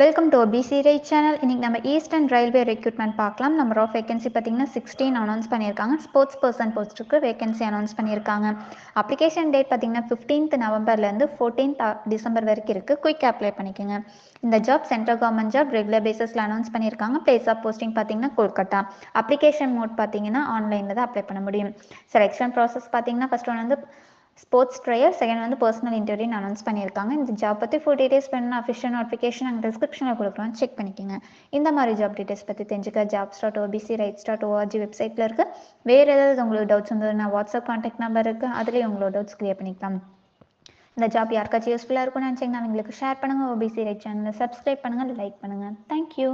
Welcome to OBC right channel. இன்றைக்கி நம்ம eastern railway recruitment பார்க்கலாம். நம்பர் ஆஃப் வேகன்சி பார்த்திங்கன்னா 16 அனௌன்ஸ் பண்ணியிருக்காங்க. ஸ்போர்ட்ஸ் பர்சன் போஸ்ட்டுக்கு வேகன்சி அனௌன்ஸ் பண்ணியிருக்காங்க. அப்ளிகேஷன் டேட் பார்த்திங்கன்னா 15th நவம்பர்லேருந்து 14th டிசம்பர் வரைக்கும் இருக்குது. குயிக் அப்ளை பண்ணிக்கோங்க. இந்த job central government job regular பேசிஸில் அனௌன்ஸ் பண்ணியிருக்காங்க. பிளேஸ் ஆஃப் போஸ்டிங் பார்த்திங்கன்னா கொல்கட்டா. அப்ளிகேஷன் மோட் பார்த்திங்கன்னா ஆன்லைனில் தான் அப்ளை பண்ண முடியும். செலெக்ஷன் ப்ராசஸ் பார்த்திங்கன்னா ஃபஸ்ட் ஒன் வந்து ஸ்போர்ட்ஸ் ட்ரையல், செகண்ட் வந்து பர்சனல் இன்டர்வியூன்னு அனௌன்ஸ் பண்ணியிருக்காங்க. இந்த ஜாப் பற்றி ஃபுல் டீடைல்ஸ் பண்ணணும் அஃபிஷியல் நோட்டிஃபிகேஷன் அண்ட் டிஸ்கிரிப்ஷனில் கொடுக்குறோம், செக் பண்ணிக்கோங்க. இந்த மாதிரி ஜாப் டீடைல்ஸ் பற்றி தெரிஞ்சுக்க jobs.obcrights.org வெப்சைட்டில் இருக்குது. வேறு ஏதாவது உங்களுக்கு டவுட்ஸ் இருந்ததுன்னா வாட்ஸ்அப் கான்டாக்ட் நம்பர் இருக்குது, அதிலே உங்களோட டவுட்ஸ் கிளியர் பண்ணிக்கலாம். இந்த ஜாப் யாருக்காச்சும் யூஸ்ஃபுல்லாக இருக்கும்னு நினச்சிங்கன்னா அவங்களுக்கு ஷேர் பண்ணுங்கள். OBC ரைட் சேனலை சப்ஸ்கிரைப் பண்ணுங்கள், லைக் பண்ணுங்கள். தேங்க்யூ.